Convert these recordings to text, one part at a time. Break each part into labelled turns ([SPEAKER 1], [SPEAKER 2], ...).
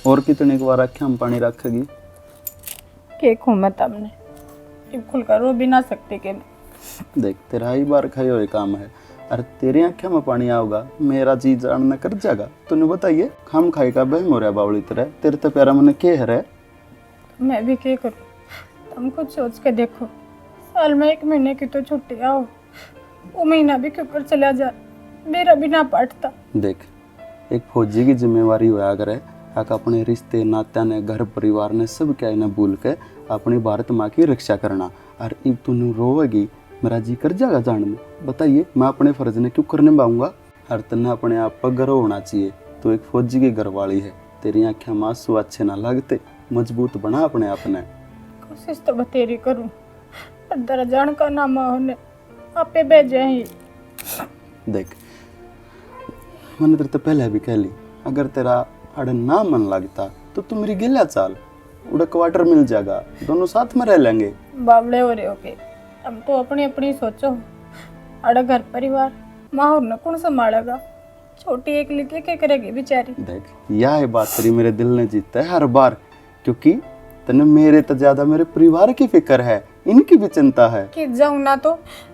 [SPEAKER 1] और कितनी बार आख्या हम पानी रखेगी?
[SPEAKER 2] के खू मैं तमने इब खुलकर रो भी ना सकते के
[SPEAKER 1] देख तेरा ही बार खाई हुए काम है। अरे तेरी आँखें में पानी आओगा, मेरा जी जान न कर जाएगा। तूने बताइए खाम खाई का बहम हो रहा बावली तरह, तेरे तो प्यारा मन के है रे।
[SPEAKER 2] मैं भी क्या करूँ? तुम कुछ सोच के देखो, साल में 1 महीने की तो छुट्टी आओ, वो महीना भी क्यों कर चला जा, मेरा भी ना पाटता।
[SPEAKER 1] देख एक फौजी की जिम्मेवारी हुआ करे आका अपने रिश्ते नात्या ने घर परिवार ने सब क्या इन्हें भूल के अपनी भारत माँ की रक्षा करना। और अब तू रोवेगी, मेरा जी कर जाएगा जान में? बताइए मैं अपने फर्ज ने क्यों करने पाऊंगा? हर तन्ने अपने आप पर गर्व होना चाहिए। तो एक फौजी की घरवाली है, तेरी आँखें में आंसू अच्छे ना लगते, मजबूत बना अपने आप ने।
[SPEAKER 2] कोशिश तो बतेरी करूँ, पर दर जान का नाम होने आपे भेजे ही।
[SPEAKER 1] देख मैंने तेरे तो पहले भी कह ली, अगर तेरा अड़े ना मन लगता तो तू मेरी गिला चाल, उड़ा क्वार्टर मिल जाएगा, दोनों साथ में रह लेंगे।
[SPEAKER 2] बावड़े हो रहे हो के, अब तो अपनी अपनी सोचो। अड़ा घर परिवार माहौर न कौन संभालेगा? छोटी एक लिखे क्या करेगी बेचारी?
[SPEAKER 1] देख यह है बात तेरी मेरे दिल ने जीता है हर बार, क्योंकि तने मेरे तो ज्यादा मेरे परिवार की फिक्र है, इनकी भी चिंता है।
[SPEAKER 2] कि जाऊँ ना तो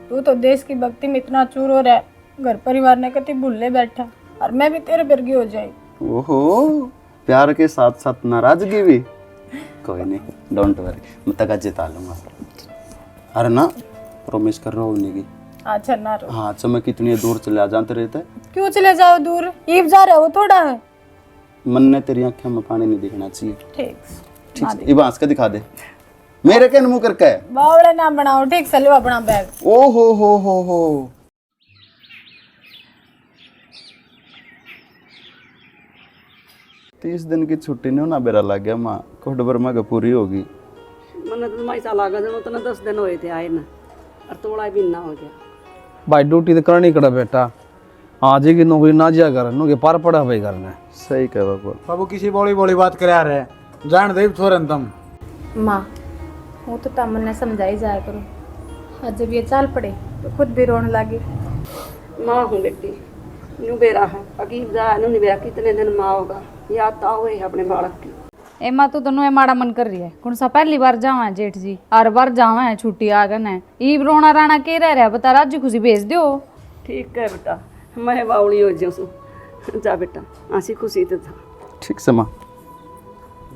[SPEAKER 2] तू तो देश की भक्ति में इतना चूर हो रहा है, घर परिवार ने कति भूलने बैठा, और मैं भी तेरे बिरगी हो जाए।
[SPEAKER 1] ओहो प्यार के साथ साथ नाराजगी भी? कोई नहीं, डोंट वरी, मैं तक जिता लूंगा। अरे ना प्रॉमिस कर रहा हूँ नहीं की।
[SPEAKER 2] अच्छा ना रो।
[SPEAKER 1] हाँ अच्छा मैं कितनी दूर चले जाते रहते।
[SPEAKER 2] क्यों चले जाओ दूर? ईब जा रहे हो थोड़ा है।
[SPEAKER 1] मन ने तेरी आंखें में पानी नहीं दिखना चाहिए।
[SPEAKER 2] ठीक
[SPEAKER 1] ठीक है, ये हंस के दिखा दे मेरे के मुंह करके।
[SPEAKER 2] बावड़े ना बनाओ, ठीक से लो अपना बैग।
[SPEAKER 1] ओ हो 30 दिन की छुट्टी नहीं ना बेरा लग गया माँ, कोट बर्मा का पूरी होगी।
[SPEAKER 3] मन तो माइसा लागा जनो तो 10 दिन हुए थे आए ना, और तोड़ा भी ना हो गया।
[SPEAKER 4] भाई ड्यूटी तो करनी कड़ा बेटा, आज ही की नौकरी ना जिया कर, नो के पार पड़ा भाई करना।
[SPEAKER 1] सही कह बाबू।
[SPEAKER 5] बाबू किसी बड़ी बड़ी बात करा रहे जान दे छोरन तुम।
[SPEAKER 2] माँ वो तो तमन ने समझाई जाया करो, और जब ये चाल पड़े तो खुद भी रोने लगी।
[SPEAKER 3] माँ हूँ बेटी, न्यू बेरा है अकीब जा न्यू नहीं बेरा कितने दिन माँ होगा, याद तो हुए है अपने बालक की।
[SPEAKER 6] ए माँ तो दोनों माड़ा मन कर रही है, कौन सा पहली बार जावा है जेठ जी, हर बार जावा है छुट्टी आ गए है, ईब रोना राना के रह रहा बता, राजी खुशी भेज दो।
[SPEAKER 3] ठीक है बेटा, मैं बावली हो जाऊँ, जा बेटा हंसी खुशी तो था।
[SPEAKER 1] ठीक से माँ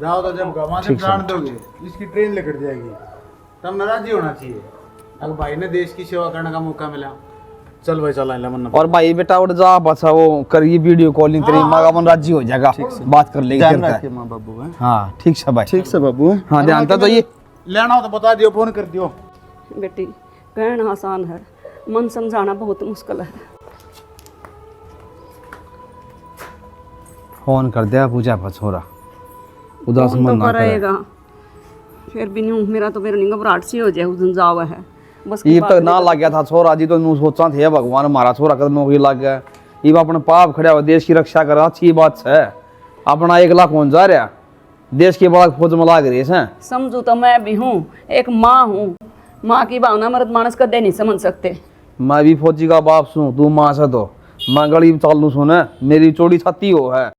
[SPEAKER 5] जाओ तो जब गवा जब जान दोगे इसकी ट्रेन लेकर जाएगी, तब नाराजी होना चाहिए। अगर भाई ने देश की सेवा करने का मौका मिला, चल भाई चला मन।
[SPEAKER 4] और भाई बेटा उठ जा बस, वो करिए वीडियो कॉलिंग तेरी माँ का मन राजी हो जाएगा, बात कर लेंगे।
[SPEAKER 1] ध्यान रखिए माँ बाबू है।
[SPEAKER 4] हाँ ठीक से भाई,
[SPEAKER 1] ठीक से बाबू।
[SPEAKER 4] हाँ ध्यान था तो ये
[SPEAKER 5] लेना हो तो बता दियो, फोन कर दियो।
[SPEAKER 3] बेटी कहना आसान है, मन समझाना बहुत मुश्किल है।
[SPEAKER 4] फोन कर दिया पूजा पर छोरा, उदास
[SPEAKER 3] फोन
[SPEAKER 4] मन
[SPEAKER 3] तो
[SPEAKER 4] ना करे।
[SPEAKER 3] करेगा, फिर भी न्यू मेरा तो मेरा नहीं घबराहट सी हो जाए उस दिन जावा है बस।
[SPEAKER 4] ईब तक ना लग गया था छोरा जी, तो नू सोचा थे भगवान हमारा छोरा कद नौकरी लग गया, ईब अपने पाप खड़ा हुआ देश की रक्षा कर, अच्छी बात है। अपना 1 लाख कौन जा रहा, देश की बड़ा फौज में लाग रही है।
[SPEAKER 3] समझू तो मैं भी हूँ, एक माँ हूँ, माँ की भावना मर्द मानस कदे नहीं समझ सकते।
[SPEAKER 4] मैं भी फौजी का बाप सू, तू माँ से तो मैं गरीब चालू सुन, मेरी चोड़ी छाती हो है।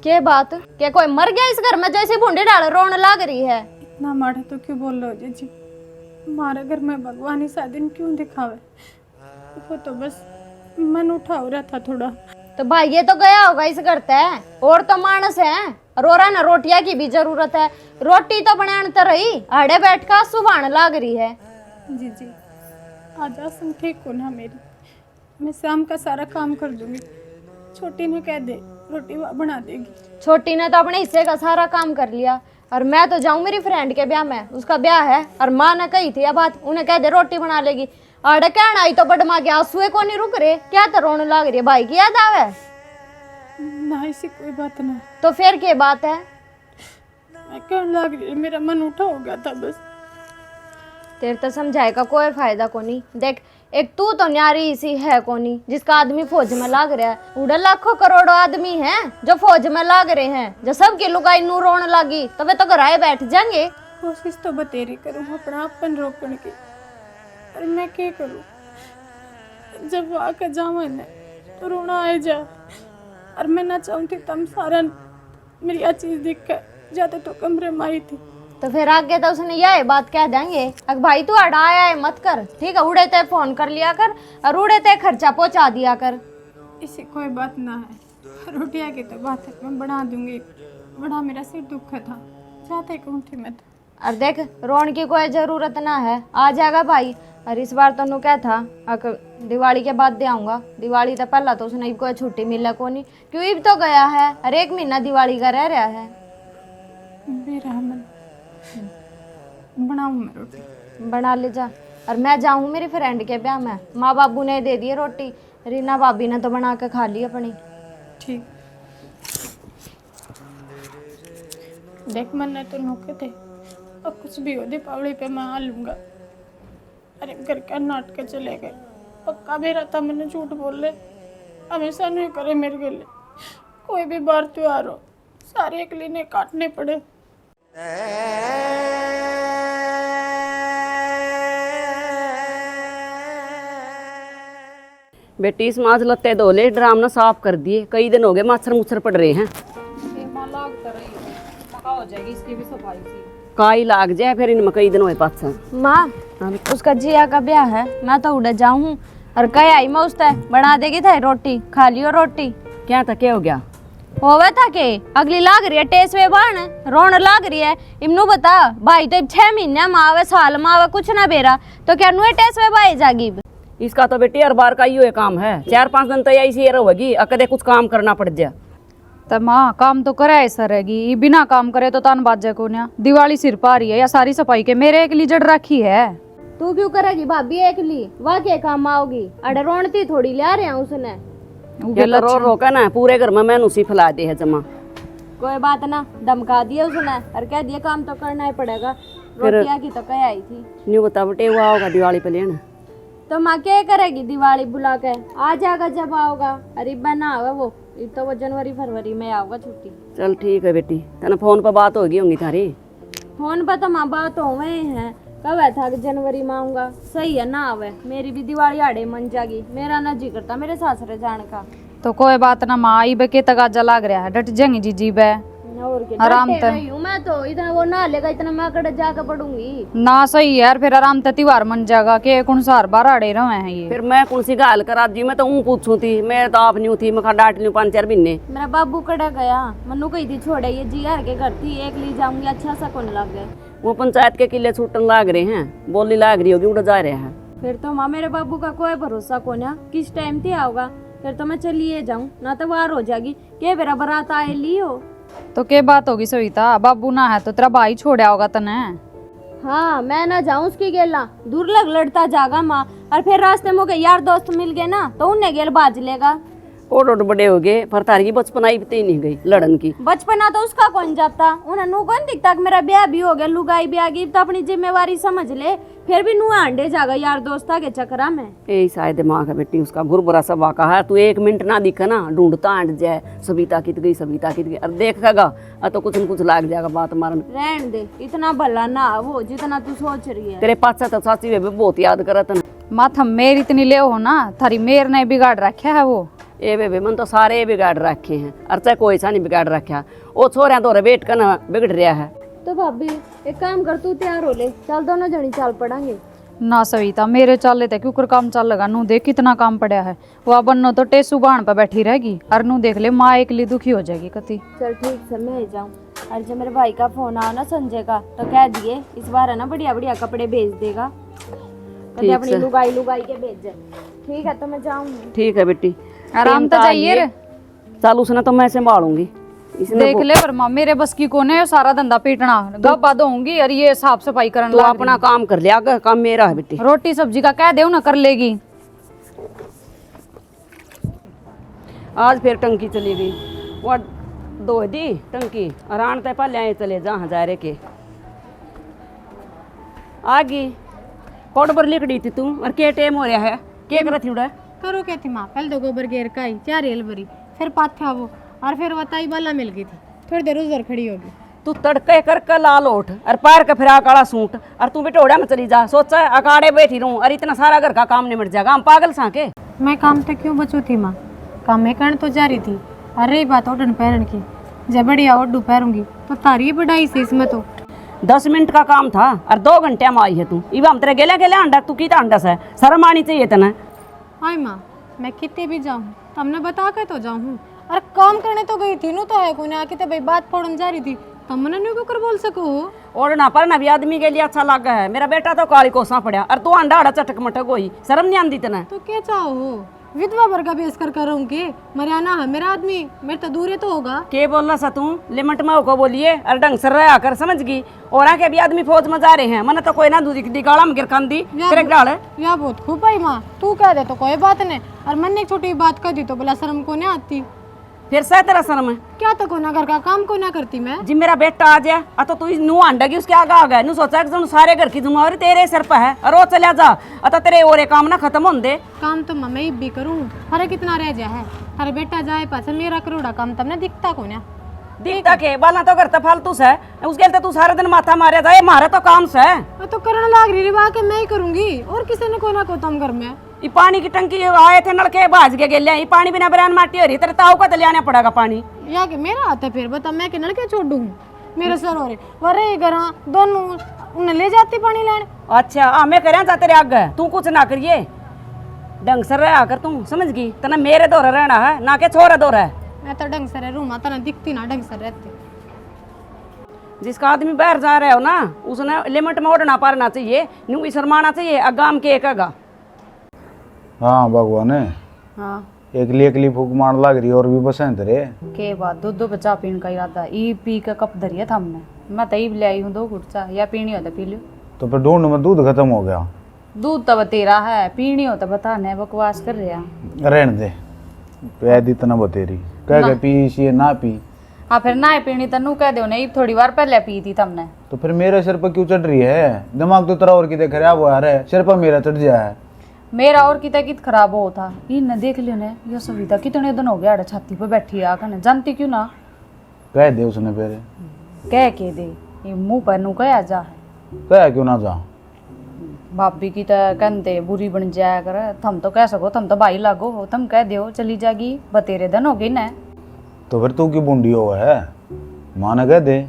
[SPEAKER 6] के बात क्या कोई मर गया इस घर में, जैसे बूंदे डाल रोने लग रही है?
[SPEAKER 2] इतना माड़ा तो क्यों बोल रहे हो जी? हमारे घर में भगवान ही सादिन क्यों दिखावे? वो तो बस मन उठा हो रहा था थोड़ा।
[SPEAKER 6] तो भाई ये तो गया होगा इस घर ते, और तो मानस है, रो रहा ना, रोटिया की भी जरूरत है, रोटी तो बनाने तो रही, अड़े बैठ का सुबह लाग रही है।
[SPEAKER 2] जी आज आसम ठीक हो ना मेरी, मैं शाम का सारा काम कर दूंगी, छोटी ने कह दे रोटी बना देगी।
[SPEAKER 6] छोटी ने तो अपने हिस्से का सारा काम कर लिया, और मैं तो जाऊं मेरी फ्रेंड के ब्याह में, उसका ब्याह है, और माँ ने कही थी यह बात, उन्हें कह दे रोटी बना लेगी। अरे कहना आई तो बड़ माँ के आंसुए को नहीं रुक रहे, क्या तो रोने लग रही है, भाई की याद आवे?
[SPEAKER 2] ना ऐसी कोई बात ना।
[SPEAKER 6] तो फिर क्या बात है?
[SPEAKER 2] मैं कहने लग रही, मेरा मन उठा हो गया था बस।
[SPEAKER 6] तेरे तो समझाए का कोई फायदा को नहीं। देख एक तू तो न्यारी सी है कोनी जिसका आदमी फौज में लाग रहा है। उड़े लाखों करोड़ों आदमी हैं जो फौज में लाग रहे हैं। जो सबकी लुगाई नू रोने लगी तो वे तो घराए बैठ जाएंगे।
[SPEAKER 2] कोशिश तो बतेरी करूँ अपना अपन रोकने की, पर मैं क्या करूँ। जब वहाँ का जावा है तो रोना आ जा, और मैं ना चाहती तम सारा मेरी आ चीज़ दिख कर जाते तो कमरे में आई थी।
[SPEAKER 6] तो फिर आगे तो उसने यह बात कह देंगे, अगर भाई तू अड़ा आया है मत कर, ठीक है, उड़े ते फोन कर लिया कर और उड़े ते खर्चा पहुंचा दिया कर।
[SPEAKER 2] इसे कोई बात ना है, रोटियाँ की तो बात है, मैं बना दूंगी। बड़ा मेरा सिर दुखा था, जाते कहूँ थी मैं तो।
[SPEAKER 6] और देख रोन की कोई जरूरत ना है, आ जाएगा भाई। और इस बार तो क्या था दिवाली के बाद दे आऊँगा। दिवाली तो पहला तो उसने कोई छुट्टी मिला को नहीं, क्यों इब तो गया है और 1 महीना दिवाली का रह रहा है।
[SPEAKER 2] मेरा मन बनाऊँ मैं रोटी,
[SPEAKER 6] बना ले जा। और मैं जाऊँ मेरी फ्रेंड के ब्याह में, माँ बाबू ने दे दी रोटी, रीना भाभी ने तो बना के खा ली अपनी।
[SPEAKER 2] ठीक। देख मन ने तो नौके थे, अब कुछ भी हो दीपावली पे मैं आ लूँगा। अरे घर का नाटक चले गए, पक्का मेरा था मैंने झूठ बोल ले, हमेशा नहीं करे मेरे गले। कोई भी बार त्योहार हो सारे अकेले ने काटने पड़े।
[SPEAKER 3] बेटी इस माज लत्ते धो ले, ड्राम ना साफ कर दिए, कई दिन हो गए मच्छर मुच्छर पड़ रहे हैं। काई लाग जाए फिर इनमें कई दिन हुए पाछा।
[SPEAKER 6] माँ उसका जिया का ब्याह है, मैं तो उड़े जाऊँ और कह आई मैं उससे बना देगी था रोटी, खा लियो रोटी।
[SPEAKER 3] क्या था, क्या हो गया?
[SPEAKER 6] होवे था के अगली लाग रही है टेसवे बाण रोन लाग रही है। इमनु बता भाई तो 6 महीने में आवे, साल में आवे, कुछ ना बेरा तो क्या नुए टेसवे भाई जागी।
[SPEAKER 3] इसका तो बेटी हर बार का ही काम है, 4-5 दिन तो ऐसी ये रहेगी, कदे कुछ काम करना पड़ जा।
[SPEAKER 7] तो माँ काम तो करे ऐसा रहेगी, बिना काम करे तो तान बाजे को ना। दिवाली सिर पा रही है या सारी सफाई के मेरे एक लीजड़ रखी है।
[SPEAKER 6] तू क्यों करेगी भाभी एकली, वाह के काम आओगी। अरे रोनती थोड़ी ले रहे हैं उसने,
[SPEAKER 3] रो रोका ना पूरे घर में मैं उसी फैला दे है जमा।
[SPEAKER 6] कोई बात ना, धमका दिया उसने और कह दिया काम तो करना ही पड़ेगा। रोटियां की तो कह आई थी।
[SPEAKER 3] न्यू बता बेटे हुआ होगा दिवाली पे लेना,
[SPEAKER 6] तो माँ क्या करेगी दिवाली बुला के, आ जाएगा जब आओगा। अरे ना आवे वो तो वो जनवरी फरवरी में आओगा छुट्टी।
[SPEAKER 3] चल ठीक है बेटी, तेना फोन पर बात होगी होंगी थारी।
[SPEAKER 6] फोन पर तो माँ बात हो गए हैं, कब है था कि जनवरी में आऊंगा। सही है ना आवे, मेरी भी दिवाली आड़े मन जागी, मेरा ना जी करता मेरे सासरे जाने का।
[SPEAKER 7] तो कोई बात ना माँ, आई बे के तगाजा लाग रहा है, डट जाएंगी जीजी बे
[SPEAKER 6] और क्या
[SPEAKER 7] आराम
[SPEAKER 6] डटे
[SPEAKER 7] से।
[SPEAKER 6] रही हूँ मैं तो, इतना वो ना लेगा इतना मैं कड़े जाकर पढ़ूंगी
[SPEAKER 7] ना। सही है यार, फिर आराम से त्योहार मन जाएगा के कौन सार बार आड़े रहे हैं ये।
[SPEAKER 3] फिर मैं कौन सी गाल करा जी, मैं तो ऊँ पूछू थी, मैं तो आप नहीं थी, मैं डांट लूँ 5-4 महीने।
[SPEAKER 6] मेरा बाबू कड़ा गया, मनु कही थी छोड़े ये जी यार के घर थी, एक ली जाऊंगी अच्छा सा कौन लग गए।
[SPEAKER 3] वो पंचायत के किले छूटन लाग रहे हैं, बोली लाग रही होगी, उड़ जा रहे हैं।
[SPEAKER 6] फिर तो माँ मेरे बाबू का कोई भरोसा को ना, किस टाइम थी आओगा। फिर तो मैं चलिए जाऊँ ना, तो वार हो जाएगी के मेरा बारात आए ली हो।
[SPEAKER 7] तो क्या बात होगी सविता, बाबू ना है तो तेरा भाई छोड़ा होगा तने।
[SPEAKER 6] हाँ मैं ना जाऊँ उसकी गेला, दूर लग लड़ता जागा माँ, और फिर रास्ते में यार दोस्त मिल गए ना तो उन्हें गेल बाज लेगा।
[SPEAKER 3] ओड बड़े हो गए, पर तारी की बचपन आई भी नहीं गई लड़न की।
[SPEAKER 6] बचपना तो उसका कौन जाता, उन्हें नू कौन दिखता कि मेरा ब्याह भी हो गया, लुगाई भी आ गई, तो अपनी जिम्मेवारी समझ ले। फिर भी नू आंडे जागा यार दोस्ता के चक्रा में।
[SPEAKER 3] यही शायद दिमाग है बेटी उसका, गुरबुरा सभा का है। तू 1 मिनट ना दिखा ना, ढूंढता आंट जाए, सविता कित गई, सविता कित गई, और देखेगा तो कुछ न कुछ लाग जाएगा बात मारन।
[SPEAKER 6] रहन दे, इतना भला ना वो जितना तू सोच रही है।
[SPEAKER 3] तेरे पास तो साची वे भी बहुत याद करत न।
[SPEAKER 7] माथा मेरी इतनी ले हो ना, थारी मेर ने बिगाड़ रखा है वो।
[SPEAKER 3] ए बेबे मन तो सारे बिगाड़ रखे हैं, और चाहे कोई सा नहीं बिगाड़ रखा। वो छोरिया तो वेट करना बिगड़ रहा है।
[SPEAKER 6] तो भाभी एक काम कर, तू तैयार हो ले, चल दोनों जनी चल पड़ेंगे।
[SPEAKER 7] ना सविता मेरे चल लेते क्यों काम चल लगा। नू देख कितना काम पड़ा है, वो बन्नो तो टेसू बाण पे बैठी रहेगी, और नू देख ले माँ एक लिए दुखी हो जाएगी कति।
[SPEAKER 6] चल ठीक से मैं जाऊँ, और जब मेरे भाई का फोन आओ ना संजय का, तो कह दिए इस बार है ना बढ़िया बढ़िया कपड़े भेज देगा, कभी अपनी लुगाई लुगाई के भेज जाए। ठीक है तो मैं जाऊंगी।
[SPEAKER 3] ठीक है बेटी,
[SPEAKER 7] आराम तो जाइए रे।
[SPEAKER 3] चल उसने तो मैं संभालूंगी।
[SPEAKER 7] देख ले पर माँ मेरे बस की कोने है सारा धंधा पीटना, गप्पा दूंगी और ये साफ सफाई करने
[SPEAKER 3] तो अपना काम कर लिया, काम मेरा है बेटी।
[SPEAKER 7] रोटी सब्जी का कह दे ना कर लेगी।
[SPEAKER 3] आज फिर टंकी चली गई, वो दो दी टंकी, आराम तय पहले आए चले जहाँ जा रहे के आगी कोड पर लिख दी थी तू और के टेम हो रहा है के कर थी उड़ा
[SPEAKER 6] करो क्या थी माँ, पहले तो गोबर घेर का ही 4 रेल भरी, फिर पाथ्या वो, और फिर वताई बाला मिल गई थी, थोड़ी देर उधर खड़ी होगी।
[SPEAKER 3] तू तड़के कर लाल ओठ और पैर का फिर काला सूट और तू बिटोड़ा में चली जा, सोचा अकाड़े बैठी रहूं और इतना सारा घर का काम निमट जाएगा, हम पागल सा के।
[SPEAKER 6] मैं काम तो क्यों बचू थी माँ, काम में करने तो जा रही थी। और रही बात ओढ़न पहन की, जब बढ़िया ओढ़ू पहनूंगी तो तारी बढ़ाई से इसमें तो
[SPEAKER 3] 10 मिनट का काम था और 2 घंटे में आई है तू। इवा हम तेरे गेले गेले अंडा तू की अंडा से शर्म आनी चाहिए तना।
[SPEAKER 6] हाय माँ, मैं कितने भी जाऊँ तुमने बता के तो जाऊँ, और काम करने तो गई थी नू तो है कोई आके तो भाई बात फोड़न जा रही थी, तुम मैंने नहीं कर बोल सको।
[SPEAKER 3] ओढ़ना पर ना भी आदमी के लिए अच्छा लगा है। मेरा बेटा तो काली कोसा पड़ा और तू अंडा अड़ा चटक मटक होई, शर्म नहीं आंदी तना।
[SPEAKER 6] तो क्या चाहो, विधवा वर्ग बेस कर करूँगी, मरियाना है मेरा आदमी, मेरे तो दूर तो होगा।
[SPEAKER 3] के बोलना सा तू लिमिट में होको बोलिए और ढंग से रहा कर समझ गई। और आके भी आदमी फौज में जा रहे हैं, मैंने तो कोई ना दूधी दिगाड़ा में गिरकांदी तेरे गाल
[SPEAKER 6] या बहुत खूब आई माँ, तू कह दे तो कोई बात नहीं, और मैंने एक छोटी बात कह दी तो बोला शर्म को नहीं आती।
[SPEAKER 3] फिर से तेरा शर्म है
[SPEAKER 6] क्या तो कोना घर का काम को ना करती मैं।
[SPEAKER 3] जी मेरा बेटा आ जाए तो तू नू अंडा की उसके आगे आ गया, नू सोचा कि सारे घर की जिम्मेवारी तेरे सिर पर है और वो चला जा अतः तेरे और काम ना खत्म हों दे।
[SPEAKER 6] काम तो मैं भी करूँ, अरे कितना रह जा है, अरे बेटा जाए पास मेरा करोड़ा काम तब ना दिखता को ना
[SPEAKER 3] दिखता के बाला तो करता फालतू से उसके तो तू सारा दिन माथा मारे जाए, मारे तो काम से
[SPEAKER 6] मैं तो करने लाग रही रिवा के मैं ही करूंगी, और किसी ने कोई ना कोई तम घर में।
[SPEAKER 3] ये पानी की टंकी आए थे नलके भाज के गेले, ये पानी बिना बरान माटी हो रही तेरे ताऊ का तो लियाना पड़ेगा पानी।
[SPEAKER 6] या कि मेरा हाथ है फिर बता, मैं के नलके छोड़ दूँ मेरे सर हो रहे वरे घर दोनों उन्हें ले जाती पानी लेने।
[SPEAKER 3] अच्छा हमें करें जा तेरे आगे, तू कुछ ना करिए ढंग से रहा कर तू समझ गई, तना मेरे दौरा रहना है ना के छोरा दौरा है।
[SPEAKER 6] मैं तो ढंग से रहूँ माता ना दिखती ना ढंग से रहती।
[SPEAKER 3] जिसका आदमी बाहर जा रहा हो ना उसने लिमिट में ओढ़ना पारना चाहिए, न्यू भी शर्माना चाहिए अगाम के एकागा।
[SPEAKER 5] हाँ भगवान है,
[SPEAKER 7] हाँ
[SPEAKER 5] एकली फूक मार लग रही और भी बसंत रे।
[SPEAKER 7] के बात दूध बचा पीने का इरादा ई पी का कप धरिया था हमने, मैं तो ई ले आई हूँ 2 घुट चाह, या पीनी हो तो पी लियो।
[SPEAKER 5] तो फिर ढूंढ में दूध खत्म हो गया।
[SPEAKER 7] दूध तो तेरा है, पीनी हो तो बता ने बकवास कर रहा।
[SPEAKER 5] रहने दे, पैद इतना बतेरी कह के पी ये ना पी।
[SPEAKER 7] हाँ फिर ना पीनी तनु कह दो नहीं, थोड़ी बार पहले पी थी तुमने।
[SPEAKER 5] तो फिर मेरे सिर पर क्यों चढ़ रही है, दिमाग तो तेरा और कितने खराब हुआ है, सिर पर मेरा चढ़ जाया है।
[SPEAKER 7] मेरा और कित खराब हो था इन देख लियो ने, ये सविता कितने दिन हो गया अड़े छाती पे बैठी आकर, जानती क्यों ना।
[SPEAKER 5] कह दे उसने फिर
[SPEAKER 7] कह के दे ये मुंह पर नु कह जा है,
[SPEAKER 5] कह क्यों ना जा।
[SPEAKER 7] भाभी की तो कहते बुरी बन जाया कर, तुम तो कह सको तुम तो भाई लागो हो, तुम कह दो चली जागी बतेरे दिन हो गई ना।
[SPEAKER 5] तो फिर तू क्यों बूंदी हो है, माँ ने कह दे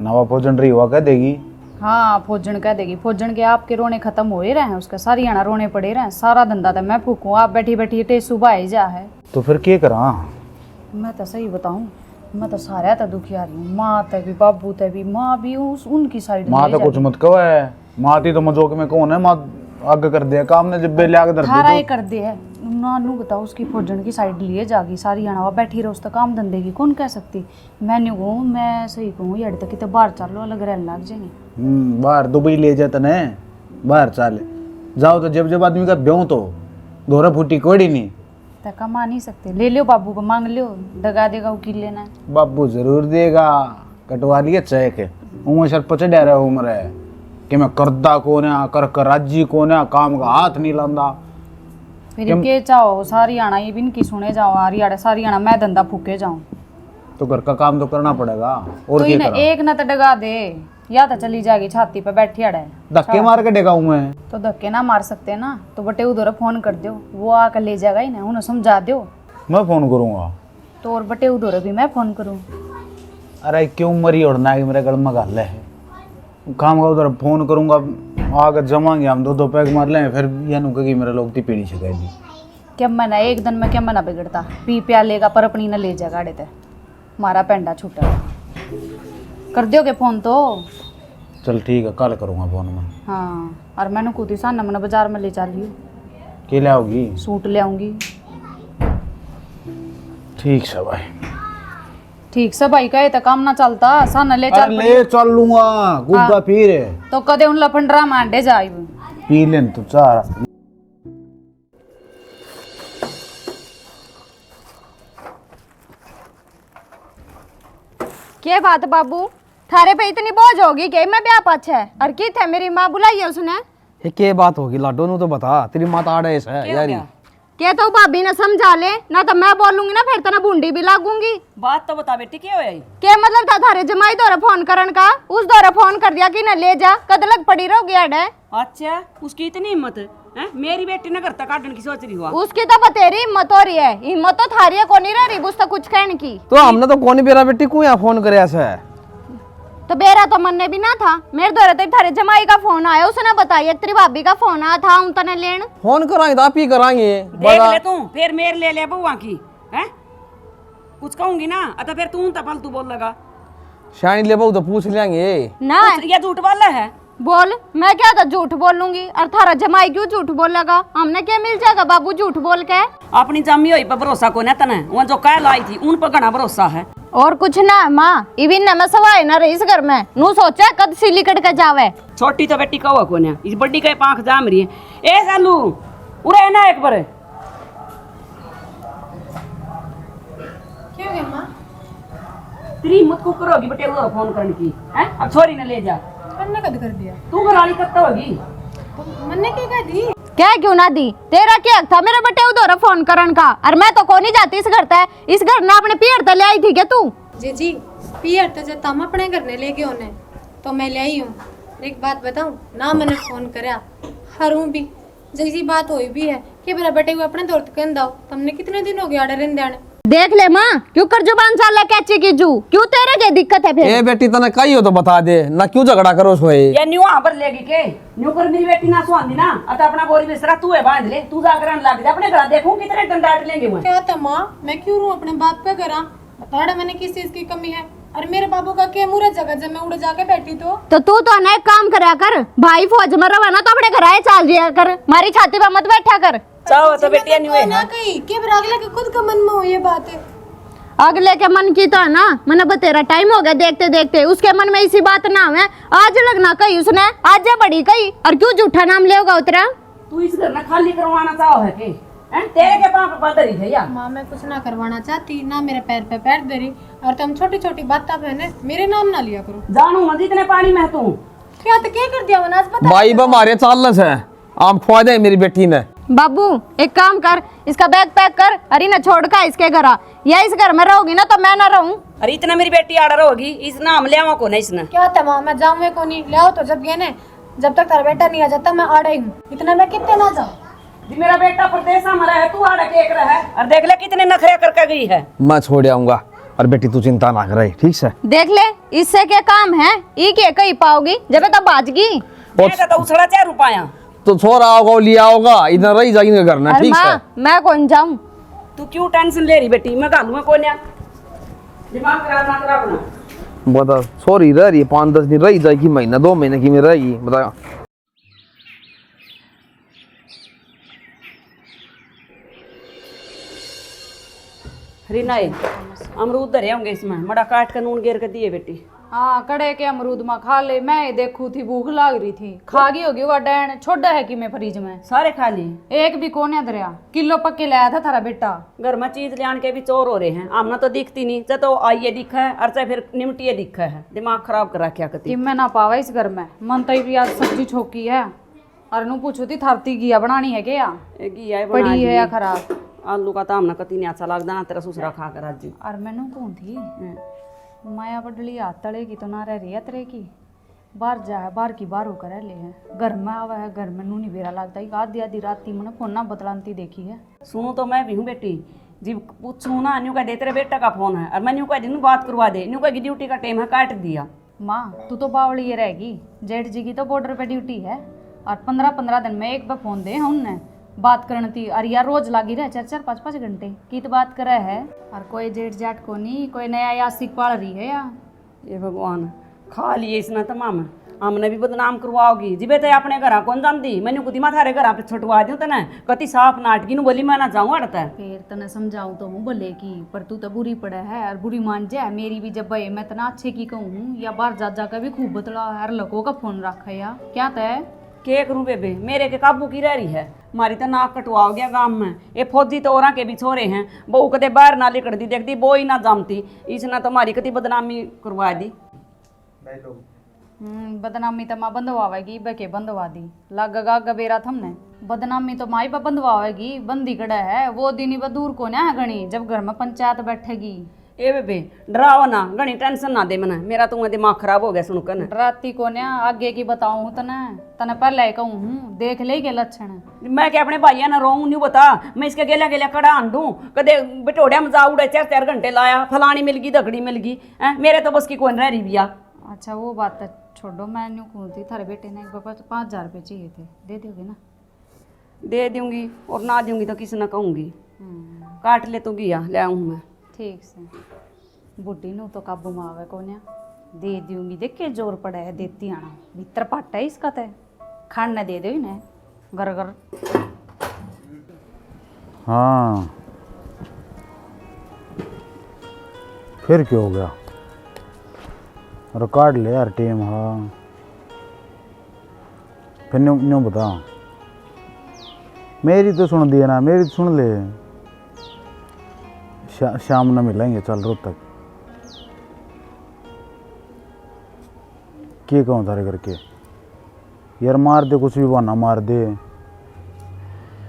[SPEAKER 5] नवा भोजन रही हुआ कह देगी।
[SPEAKER 7] हाँ फौजन कह देगी, फौजन के आपके रोने खत्म हो ही रहे हैं, उसका सारी आना रोने पड़े रहे हैं, सारा धंधा तो मैं फूकूँ, आप बैठी बैठी टे सुबह ही जा है।
[SPEAKER 5] तो फिर क्या करा।
[SPEAKER 7] मैं तो सही बताऊं, मैं तो सारा तो दुखी आ रही हूँ, माँ तक भी बाबू तक भी, माँ भी उस उनकी साइड
[SPEAKER 5] माँ तो कुछ मत कहो है, माँ थी तो मजोक में कौन है, माँ आगे कर दिया काम ने जब बेले आगे दर
[SPEAKER 7] थारा ही कर दे है नानू बताओ, उसकी फौजन की साइड लिए जागी सारी आना बैठी रहो, उसका काम धंधे की कौन कह सकती। मैं नहीं कहूँ, मैं सही कहूँ यार तक तो बाहर चलो अलग रहने लग जाएंगे।
[SPEAKER 5] बाहर दुबई ले जाते न बाहर चाले जाओ, तो जब जब आदमी का ब्यों तो दोहरा फूटी कोड़ी नहीं
[SPEAKER 7] तो कमा नहीं सकते, ले लियो बाबू को मांग लियो, दगा देगा वकील लेना है।
[SPEAKER 5] बाबू जरूर देगा, कटवा लिए चेक उमर सर पचे डे रहा उम्र है कि मैं करदा कौन है कर राजी कौन है, काम का हाथ नहीं लांदा।
[SPEAKER 7] फिर के चाहो सारी आना ये भी इनकी सुने जाओ, आरी आड़े सारी आना मैं धंधा फूके जाऊं,
[SPEAKER 5] तो घर का काम तो करना पड़ेगा और
[SPEAKER 7] तो
[SPEAKER 5] क्या
[SPEAKER 7] इन्हें
[SPEAKER 5] करा।
[SPEAKER 7] एक न तो डगा दे, या तो चली जाएगी छाती पे बैठी अड़े,
[SPEAKER 5] धक्के मार के डेगाऊं मैं।
[SPEAKER 7] तो धक्के ना मार सकते ना, तो बटे उधर फोन कर दो, वो आकर ले जाएगा ही ना, उन्हें समझा दो।
[SPEAKER 5] मैं फोन करूंगा
[SPEAKER 7] तो और बटे उधर भी मैं फोन करूँ।
[SPEAKER 5] अरे क्यों मरी उड़ना कि मेरे गल में गल है, काम का उधर फोन करूंगा आगे जमाएंगे हम 2-2 पैग मार लें, फिर यह नुका कि मेरे लोग ती पीड़ी से दी।
[SPEAKER 7] क्या मना एक दिन में क्या मना बिगड़ता, पी प्या लेगा पर अपनी न ले जाएगा अड़े ते मारा पेंडा छूटा। कर दोगे फोन तो।
[SPEAKER 5] चल ठीक है कल करूंगा फोन में।
[SPEAKER 7] हाँ और मैंने कूदी सा नमन बाजार में ले जा लियो,
[SPEAKER 5] के ले आओगी।
[SPEAKER 7] सूट ले आऊंगी।
[SPEAKER 5] ठीक है भाई,
[SPEAKER 7] ठीक से भाई कहे तो काम ना चलता, सा ले
[SPEAKER 5] अरे ले चल लूंगा गुब्बा फिर
[SPEAKER 7] तो कदे उन लफंडरा मांडे जाई
[SPEAKER 5] पी लेन तू चार।
[SPEAKER 6] क्या बात है बाबू, थारे पे इतनी बोझ होगी कि मैं ब्याह पाछे है, और की थे मेरी माँ बुलाई है उसने।
[SPEAKER 4] ये क्या बात होगी लाडो नु तो बता, तेरी माता आड़े है यारी।
[SPEAKER 6] के तो भाभी ने समझा ले, ना तो मैं बोलूंगी ना फिर तना बूंदी भी लागूंगी।
[SPEAKER 3] बात तो बता बेटी, क्या होया?
[SPEAKER 6] के मतलब था थारे जमाई दौरा फोन करन का, उस दौरा फोन कर दिया कि न ले जा, कद लग पड़ी रहो गया है।
[SPEAKER 3] अच्छा, उसकी इतनी हिम्मत है? मेरी बेटी ने घर तक काटने की सोच रही हुआ।
[SPEAKER 6] उसकी तो बतेरी हिम्मत हो रही है, हिम्मत तो थारी है, कोनी रह रही बुझ तो कुछ कहने की।
[SPEAKER 4] तो हमने तो कौन बेरा बेटी को यहाँ फोन करे ऐसा है?
[SPEAKER 6] तो बेरा तो मन ने भी ना था, मेरे द्वारा तो थारे जमाई का फोन आया, उसने बताया तेरी भाभी का फोन आया था, उन तने लेन।
[SPEAKER 4] फोन कराएंगे तो आप ही कराएंगे।
[SPEAKER 3] देख ले तू, फिर मेरे ले ले बुआ की है, कुछ कहूंगी ना तो फिर तू फालतू बोल लगा।
[SPEAKER 4] शानी ले बहु तो पूछ लेंगे
[SPEAKER 6] ना
[SPEAKER 3] ये झूठ वाला है।
[SPEAKER 6] बोल, मैं क्या था झूठ बोलूंगी, और थारा जमाई क्यों झूठ बोलेगा? हमने क्या मिल जाएगा बाबू झूठ बोल के?
[SPEAKER 3] अपनी जमी हुई पर भरोसा को ना तने, वो जो कह लाई थी उन पर घना भरोसा है।
[SPEAKER 6] और कुछ ना माँ, इविन न मैं सवाए ना रही इस घर में, नू सोचा कद सी लिकट के जावे।
[SPEAKER 3] छोटी तो बेटी कहो को ना, इस बड़ी के पांख जाम रही है। ए सालू उरे ना एक बार।
[SPEAKER 2] क्या हो गया माँ?
[SPEAKER 3] तेरी हिम्मत को करोगी बेटे वो फोन करने की है? अब छोरी ने ले जा,
[SPEAKER 2] मैंने कद कर दिया?
[SPEAKER 3] तू घराली करता होगी।
[SPEAKER 2] तो मैंने क्या कह दी?
[SPEAKER 6] क्या क्यों ना दी? तेरा क्या हक था मेरे बेटे उधर फोन करन का? और मैं तो को नहीं जाती इस घर तक, इस घर ना अपने पियर तक ले आई थी क्या तू?
[SPEAKER 2] जी पियर तो जब तम अपने घर ने ले गए होने तो मैं ले आई हूँ। एक बात बताऊँ ना, मैंने फोन करा हरू भी जैसी बात हुई भी है कि मेरा बेटे को अपने दौड़ के अंदाओ, तुमने कितने दिन हो गया आड़े रेंदे।
[SPEAKER 6] देख ले माँ, क्यों कर जुबान साला कैची की जू, क्यों तेरे क्या दिक्कत है फिर?
[SPEAKER 4] ए बेटी तने कही हो तो बता दे ना, क्यों झगड़ा करो सोए?
[SPEAKER 3] ये न्यू वहां पर लेगी के न्यू कर मेरी बेटी ना सुहांदी ना, अत अपना बोरी बिस्तरा तू है बांध ले, तू जाकर लग जा अपने घर, देखूं कितने डंडाट लेंगे वो।
[SPEAKER 2] क्या था माँ, मैं क्यों रू अपने बाप पे करा? बताड़ा मैंने किस चीज की कमी है? और मेरे बाबू का क्या मुरा जगह जब मैं उड़ जाके बैठी तो
[SPEAKER 6] तू तो ना एक काम करा कर, भाई फौज में रवा ना तो अपने घर आए चाल दिया कर, मारी छाती पे मत बैठा कर।
[SPEAKER 3] चाहो तो बेटिया न्यू है
[SPEAKER 2] ना कही के अगले के खुद का मन में हो ये बात है।
[SPEAKER 6] अगले के मन की तो है ना, मैंने बतेरा टाइम हो गया देखते देखते, उसके मन में इसी बात ना है, आज लगना कही उसने, आज बड़ी कही, और क्यों झूठा नाम लेगा उतरा?
[SPEAKER 3] तू इस घर ना खाली करवाना चाहो है के हैं? तेरे के पांव पे बदरी है या?
[SPEAKER 2] माँ मैं कुछ ना करवाना चाहती ना, मेरे पैर पे पैर दे रही, और तुम छोटी छोटी बातें पे ने मेरे नाम ना लिया करो।
[SPEAKER 3] जानू मत इतने पानी में तू
[SPEAKER 2] क्या तो क्या कर दिया वनाज बता।
[SPEAKER 4] भाई हमारे चालस है, आम खुआ दे मेरी बेटी ने।
[SPEAKER 6] बाबू एक काम कर, इसका बैग पैक कर, अरे ना छोड़ का इसके घर आ, या इस घर में रहोगी ना तो मैं ना रहूं।
[SPEAKER 3] अरे इतना मेरी बेटी आड़ा रहोगी, इस नाम ले आवो को नहीं इसने।
[SPEAKER 2] क्या था माँ, मैं जाऊँ को नहीं ले आओ तो जब ये ने, जब तक तारा बेटा नहीं आ जाता मैं आड़ा ही हूँ, इतना मैं कितने ना जाऊँ।
[SPEAKER 3] जी मेरा बेटा परदेश में रहा है, तू आड़ा के एक रहा है, और देख ले कितने नखरे करके गई है।
[SPEAKER 4] मैं छोड़ आऊंगा, और बेटी तू चिंता ना करे, ठीक है?
[SPEAKER 6] देख ले इससे क्या काम है, ई के कही पाओगी जब तक बाजगी।
[SPEAKER 3] मैं तो उछड़ा 4 रुपया
[SPEAKER 4] तो छोरा होगा लिया होगा, इधर रही जाएंगे घर ना,
[SPEAKER 6] अरे
[SPEAKER 4] ठीक है?
[SPEAKER 6] माँ मैं कौन जाऊँ?
[SPEAKER 3] तू क्यों टेंशन ले रही बेटी, मैं गालू में कोन्या दिमाग खराब ना करा अपना।
[SPEAKER 4] बता सॉरी रह रही है, 5-10 दिन रही जाएगी, महीना 2 महीने की में रहेगी, बता।
[SPEAKER 3] अरे नहीं अमरूद धरे होंगे इसमें, बड़ा काट कर नून गेर कर दिए बेटी।
[SPEAKER 7] हाँ कड़े के अमरूद में खा ले, मैं देखू थी भूख लाग रही थी, खा गई होगी वो डैन, छोड़ा है कि मैं फ्रिज में
[SPEAKER 3] सारे खा लिए,
[SPEAKER 7] एक भी कोने दरिया, किलो पक्के लाया था थारा बेटा।
[SPEAKER 3] घर में चीज ले आन के भी चोर हो रहे हैं, आमना तो दिखती नहीं, चाहे तो आइए दिखा है और चाहे फिर निमटिए दिखा है, दिमाग खराब करा क्या करती।
[SPEAKER 7] कि मैं ना पावा इस घर में, मन तो भी आज सब्जी छोकी है, और नू पूछो थी थारती घिया बनानी है क्या, पड़ी है या खराब?
[SPEAKER 3] आलू का तो हमने कती नहीं अच्छा लगता ना, तेरा ससुरा खा कर आज।
[SPEAKER 7] और मैनू कौन थी माया बडली हाथ तले की तो ना रह रही है तेरे की, बाहर जाए बाहर की बाहर होकर रह ले है, घर में आवा है, घर में नू नहीं बेरा लगता है, आधी आधी रात मैंने फोन ना बतलाती देखी है।
[SPEAKER 3] सुनू तो मैं भी हूँ बेटी, जी पूछूँ ना न्यू कह दे तेरे बेटा का फोन है, और मैं न्यू कह दी बात करवा दे, न्यू कह ड्यूटी का टाइम है काट दिया।
[SPEAKER 7] माँ तू तो बावली ये रहेगी, जेठ जी की तो बॉर्डर पे ड्यूटी है, और 15-15 दिन में एक बार फोन दे उनने बात करनी थी, और यार रोज लागी रहे 4-4 5-5 घंटे की तो बात करे है, और कोई जेठ जाट को नहीं, कोई नया यासिक पाल रही है या।
[SPEAKER 3] ये भगवान खा लिए इसने तमाम, हमने भी बदनाम करवाओगी जी बेटे अपने घर कौन जानती, मैंने कुछ मैं थारे घर पे छुटवा दूँ तना कति साफ नाटकी बोली मैं ना जाऊँ अड़ता है।
[SPEAKER 7] फिर तने समझाऊँ तो हूँ बोले की, पर तू तो बुरी पड़े है, और बुरी मान जाए मेरी भी, जब भाई मैं तना अच्छे की कहूँ या बाहर जा जाकर भी खूब बतला, हर लको का फोन रखा या क्या तय
[SPEAKER 3] के करूं बेबे, मेरे के काबू की रह रही है, हमारी तो नाक कटवा हो गया गांव में, ये फौजी तो औरा के भी छोरे हैं, बहू कदे बाहर ना लिकड़ दी देखती वो ही ना जमती, इसने तो हमारी कति बदनामी करवा दी।
[SPEAKER 5] भाई लोग
[SPEAKER 7] बदनामी तो माँ बंधवावेगी बके बंधवा दी लगगा गबेरा थमने बदनामी तो माई बंधवावेगी बंदी कड़ा है वो दिन ही दूर को ना है गणी जब घर में पंचायत बैठेगी।
[SPEAKER 3] ए बेबे डराओ ना, घनी टेंशन ना दे मना, मेरा तो दिमाग खराब हो गया सुनकर ना।
[SPEAKER 7] राती को ना आगे की बताऊं तने तने पहले कहूं हूं देख ले के लक्षण।
[SPEAKER 3] मैं क्या अपने भाइया ना रोऊं नहीं बता, मैं इसके गेला गेला कड़ा आन दूं कदे बिटोड़िया में जा उड़े 4 घंटे लाया फलानी मिल गई दगड़ी मिल गई मेरे तो बस की कौन रह रही बिया।
[SPEAKER 7] अच्छा वो बात तो छोड़ो, मैं न्यू कहूँ थी थारे बेटे ने एक बार 5,000 रुपये चाहिए थे, दे दोगे ना?
[SPEAKER 3] दे दूंगी और ना दूंगी तो किसी ना कहूंगी, काट ले तो गिया ले आऊँ मैं।
[SPEAKER 7] ठीक से बुढ़ी नू तो काबू में आवे कोन्या, दे दूंगी देख के जोर पड़ा है देती आना भीतर पाटा है इसका तय खान न दे दो इन्हें घर घर।
[SPEAKER 5] हाँ फिर क्या हो गया? रिकॉर्ड ले यार टीम। हाँ फिर न्यू बता, मेरी तो सुन दिया ना, मेरी तो सुन ले। शाम में मिलेंगे, चल रोज तक क्या कहूँ तारे करके यार, मार दे कुछ भी बहाना मार दे,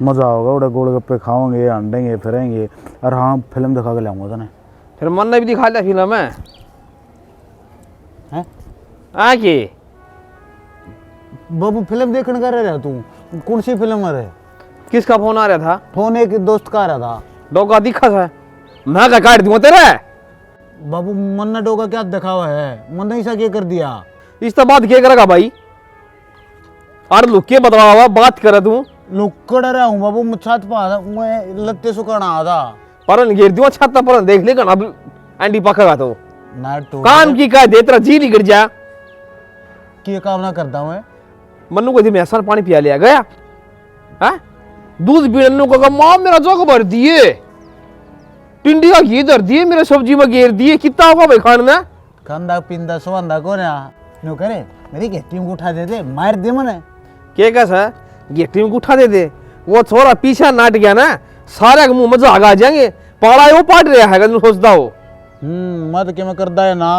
[SPEAKER 5] मज़ा होगा। उड़े गोलगप्पे खाओगे, अंडेंगे फिरेंगे। और हाँ फिल्म दिखा के लाऊंगा तने।
[SPEAKER 4] फिर मन ने भी दिखा लिया फिल्म है
[SPEAKER 5] आके बाबू फिल्म देखने का रह तू? कौन सी फिल्म है?
[SPEAKER 4] किसका फोन आ रहा था?
[SPEAKER 5] फोन एक दोस्त का आ रहा था।
[SPEAKER 4] डोका दिखा था, मैं क्या काट दूंगा तेरे?
[SPEAKER 5] बाबू मन ने डोका क्या दिखा हुआ है? मन ने ऐसा क्या कर दिया?
[SPEAKER 4] इस तो बात क्या करेगा भाई? अरे लुक के बदला हुआ बात करे तू।
[SPEAKER 5] लुक्कड़ रहा हूँ बाबू, छत पा मैं लत्ते सुखाना आ था
[SPEAKER 4] पर गिर दियो छत पर देख ले कना एंडी पकड़ा तो
[SPEAKER 5] ना तो
[SPEAKER 4] काम की का दे तेरा जी नहीं गिर जा।
[SPEAKER 5] क्या काम ना करता मैं?
[SPEAKER 4] मन्नू को दिन एहसान पानी पिया लिया गया है, दूध पीने को मां मेरा जोक भर दिए, टिंडी का घी धर दिए, मेरे सब्जी में घेर दिए, कितना होगा भाई खाना?
[SPEAKER 5] खांदा पिंदा सोंदा को ना नो करे मेरी गेटी में उठा दे मार दे मने।
[SPEAKER 4] क्या कैसा गेटी में उठा दे दे? वो थोड़ा पीछा नाट गया ना, सारे के मुंह में झाग आ जाएंगे। पाड़ा वो पाट रहा है तुम सोचता हो।
[SPEAKER 5] मत क्या मैं करदा है ना।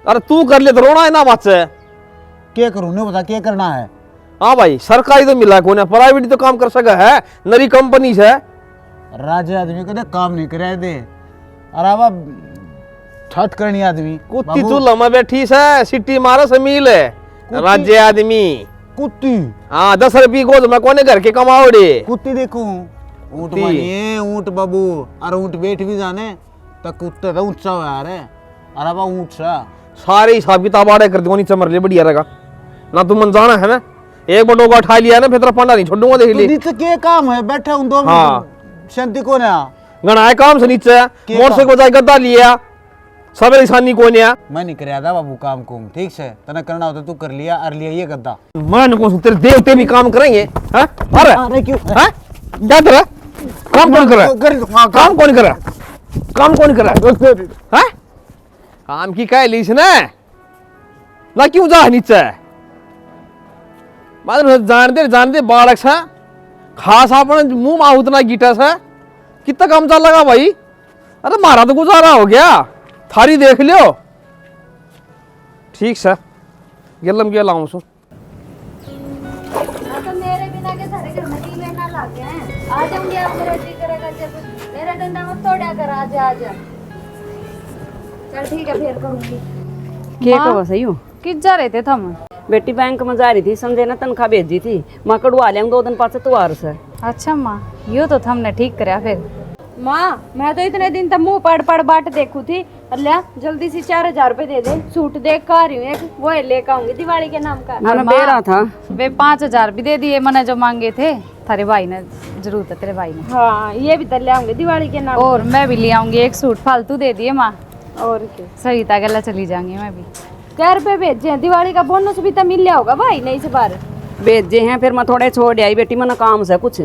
[SPEAKER 4] अरे तू कर ले तो रोना है ना बात से।
[SPEAKER 5] क्या करूं ने बता क्या करना है?
[SPEAKER 4] हाँ भाई सरकारी तो मिला को ना, प्राइवेट तो काम कर सका है, नरी कंपनी से।
[SPEAKER 5] राजे आदमी कदे काम नहीं करे दे, अरे अब छठ करनी आदमी
[SPEAKER 4] कुत्ती चूल्हा में बैठी से सिटी मारा से मिल है राज्य आदमी
[SPEAKER 5] कुत्ती।
[SPEAKER 4] हाँ 10 रुपये गोद में कोने घर के कमाओड़े
[SPEAKER 5] कुत्ती देखूं ऊंट मानिए ऊंट बाबू। अरे ऊंट बैठ भी जाने तो कुत्ते तो ऊंचा हो यार। अरे बा ऊंट सा
[SPEAKER 4] सारे हिसाब किताब आड़े कर दो, नीचे मर ले बढ़िया रहेगा ना। तू मन जाना है ना, एक बार डोगा उठा लिया ना फिर तेरा पंडा नहीं छोड़ूंगा देख ले।
[SPEAKER 5] नीचे क्या काम है? बैठा हूं 2 मिनट शांति को ना
[SPEAKER 4] गणाए काम से नीचे मोटरसाइकिल बजाय गद्दा लिया सब निशानी को नहीं।
[SPEAKER 5] मैं नहीं कर था बाबू काम को, ठीक से तना करना होता तू कर लिया और लिया ये गद्दा।
[SPEAKER 4] मैं को तेरे देवते भी काम करेंगे हैं? अरे
[SPEAKER 5] क्यों
[SPEAKER 4] हैं क्या तेरा काम कौन कर रहा है? काम कौन कर रहा है? काम कौन कर रहा है? काम की क्या लीस ना क्यों जा नीचे? जान दे बालक सा खास अपन मुंह में उतना गीटा सा कितना काम चल लगा भाई। अरे मारा तो गुजारा हो गया, थारी देख लियो ठीक सा गलम क्या लाऊं सु
[SPEAKER 6] तो मेरे बिना के सारे घर में टीवी ना लागे हैं। आ जाऊंगी आप मेरा जी करेगा जब मेरा डंडा मत तोड़ा कर आ जा। चल ठीक है फिर करूंगी।
[SPEAKER 3] क्या कहो सही हो?
[SPEAKER 7] किस जा रहे थे थम?
[SPEAKER 3] बेटी बैंक में जा रही थी, संजय ने तनख्वाह भेजी थी, माँ कड़वा लिया 2 दिन पास तो आ से।
[SPEAKER 7] अच्छा माँ यो तो थमने ठीक कराया फिर।
[SPEAKER 6] माँ मैं तो इतने दिन तक मुंह पड़ बाट देखू थी। अल्लाह जल्दी से 4,000 रुपए दे दे, सूट देख कर आ रही हूँ एक, वो लेकर आऊंगी दिवाली के नाम का।
[SPEAKER 3] मैंने बेरा था
[SPEAKER 7] वे 5,000 भी दे दिए मैंने जो मांगे थे, थारे भाई ने जरूरत है तेरे भाई ने।
[SPEAKER 6] हाँ ये भी तो ले आऊंगी दिवाली के नाम।
[SPEAKER 7] और मैं भी ले आऊंगी एक सूट फालतू दे दिए माँ।
[SPEAKER 6] और क्या
[SPEAKER 7] सरिता गला चली जाऊंगी मैं भी।
[SPEAKER 6] क्या रुपए भेजे हैं? दिवाली का बोनस भी तो मिल लिया होगा भाई नहीं इस बार।
[SPEAKER 3] भेजे हैं फिर मैं थोड़े छोड़ आई बेटी, मैंने काम से कुछ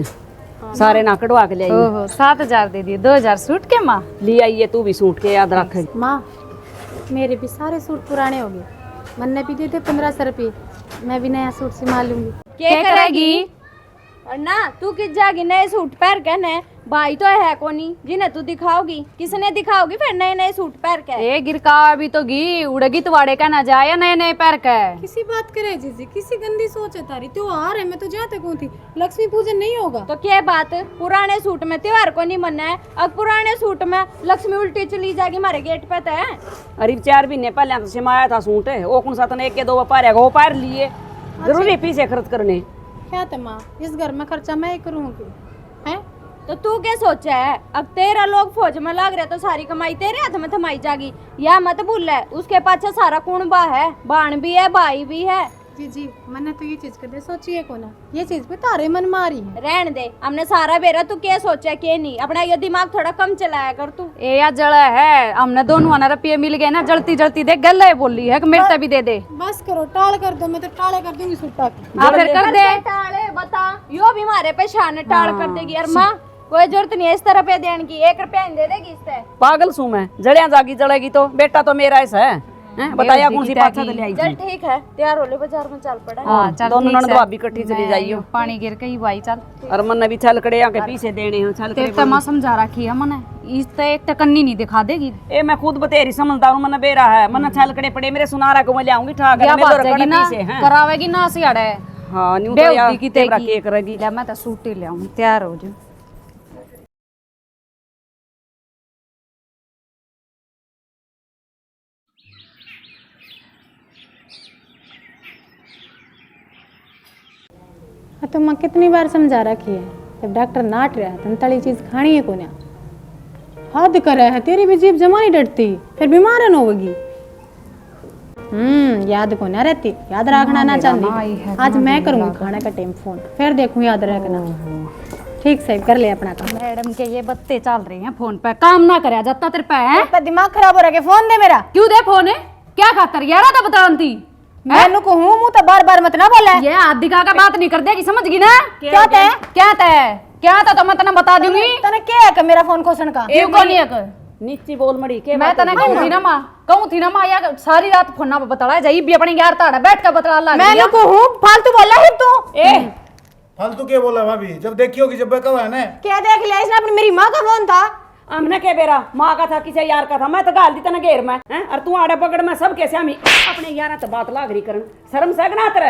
[SPEAKER 3] सारे ना कटवा के ले आई।
[SPEAKER 7] ओहो 7,000 दे दिए, 2,000 सूट के माँ
[SPEAKER 3] ले आई है तू भी सूट के याद रख।
[SPEAKER 2] माँ मेरे भी सारे सूट पुराने हो गए, मन ने भी दे दे 1500 रुपये, मैं भी नया सूट सिमा लूंगी।
[SPEAKER 6] क्या करेगी? और ना तू किस जागी नए सूट पहन के ने भाई तो है कोनी जिन्हें तू दिखाओगी किसने दिखाओगी फिर नए नए सूट पहन के।
[SPEAKER 7] ए गिरका अभी तो घी उड़गी तुम्हारे का ना जाए नए नए पैर के।
[SPEAKER 2] किसी बात करे जीजी, किसी गंदी सोच है तारी। त्योहार है, मैं तो जाते कौन थी, लक्ष्मी पूजन नहीं होगा
[SPEAKER 6] तो क्या बात, पुराने सूट में त्योहार को नहीं मना है, अब पुराने सूट में लक्ष्मी उल्टी चली जाएगी हमारे गेट पे तो है।
[SPEAKER 3] अरे 4 महीने पहले तो सिमाया था सूट वो कौन सा तने एक के दो पार वो पार लिए जरूरी पीछे खर्च करने।
[SPEAKER 2] क्या था माँ, इस घर में खर्चा मैं ही करूँगी हैं।
[SPEAKER 6] तो तू क्या सोचा है, अब 13 लोग फौज में लग रहे तो सारी कमाई तेरे हाथ में थमाई जागी। या मत भूल है उसके पाछे सारा कुणबा है, बाण भी है भाई भी है।
[SPEAKER 2] जी मैंने तो ये चीज कर सोची है को ना, ये चीज पे तारे मन मारी है।
[SPEAKER 6] रहने दे, हमने सारा बेरा तू क्या सोचा क्या नहीं, अपना ये दिमाग थोड़ा कम चलाया कर तू।
[SPEAKER 7] ए या जड़ा है, हमने दोनों आना रुपये मिल गए ना, जलती जलती देख गल बोली है कि मेरे से भी दे दे।
[SPEAKER 2] बस करो, टाल कर दो, मैं तो टाले कर दूंगी सूटा की।
[SPEAKER 7] हाँ फिर कर दे।
[SPEAKER 6] टाले बता, यो भी हमारे पे शान टाल कर देगी। अरे माँ कोई जरूरत नहीं है इस तरह पे देने की, 1 रुपया दे देगी इससे।
[SPEAKER 3] पागल सू मैं, जड़िया जागी जड़ेगी तो बेटा तो मेरा ऐसा है बताया कौन सी पाछा ले आई।
[SPEAKER 6] चल ठीक है, तैयार हो ले, बाजार में चल पड़ा।
[SPEAKER 7] हाँ चल
[SPEAKER 3] दोनों
[SPEAKER 7] ठीक
[SPEAKER 3] ननद
[SPEAKER 7] है।
[SPEAKER 3] भाभी इकट्ठी चली जाइयो।
[SPEAKER 7] पानी गिर के ही भाई चल।
[SPEAKER 3] और मन भी छल कड़े आके पीछे देने हो छल
[SPEAKER 7] तेरे तो माँ समझा रखी है मने, इस तो एक तो कन्नी नहीं दिखा देगी।
[SPEAKER 3] ए मैं खुद बतेरी समझदार हूं, मन बेरा है मन छल कड़े पड़े मेरे सुनारा को मैं लाऊंगी ठा कर
[SPEAKER 7] क्या
[SPEAKER 3] मैं
[SPEAKER 7] बात
[SPEAKER 3] तो
[SPEAKER 7] है
[SPEAKER 3] रखड़
[SPEAKER 7] ना,
[SPEAKER 3] पीछे हैं।
[SPEAKER 7] करावेगी ना सियाड़े।
[SPEAKER 3] हां न्यू तो यार की तेरा के करेगी।
[SPEAKER 7] ले मैं तो सूट ही ले आऊं, तैयार हो जा।
[SPEAKER 2] तो माँ कितनी बार समझा रखी है, जब डॉक्टर नाट रहा है तली चीज खानी है को ना। हद करे है, तेरी भी जीभ जमा नहीं डटती, फिर बीमार न होगी। याद को ना रहती, याद रखना ना चाहती। आज मैं करूंगी खाने का टाइम फोन, फिर देखूं याद रखना। ठीक से कर ले अपना काम।
[SPEAKER 7] मैडम के ये बत्ते चल रहे हैं फोन पे, काम ना करे जाता तेरे पे है।
[SPEAKER 2] तेरा दिमाग खराब हो रहा है, फोन दे मेरा।
[SPEAKER 7] क्यों दे फोन है, क्या खातर यार था बताती
[SPEAKER 2] मैं कहूँ मुँह तो बार बार मत ना बोला।
[SPEAKER 7] ये हाथ दिखा का बात नहीं कर देगी, समझ गई ना।
[SPEAKER 2] क्या तय
[SPEAKER 7] क्या था तो मैं तने बता दूंगी।
[SPEAKER 2] तने क्या है मेरा फोन खोसन का।
[SPEAKER 7] क्यों को नहीं है
[SPEAKER 3] नीची बोल मड़ी के
[SPEAKER 7] मैं तने कहूं थी ना मां यार सारी रात फोन पे बतला जाई भी अपनी यार ताड़ा बैठ के बतला लग
[SPEAKER 2] मैं कहूँ फालतू बोला है तू।
[SPEAKER 5] फालतू क्या बोला भाभी, जब देखी होगी जब कब है ना।
[SPEAKER 2] क्या देख लिया इसने, अपनी मेरी माँ का फोन था।
[SPEAKER 3] हमने के बेरा माँ का था किसी यार का था, मैं तो गाल दी तना घेर में हैं। और तू आड़े पकड़ में सब कैसे हम अपने यार तो बात लाग रही करन, शर्म से ना तेरे।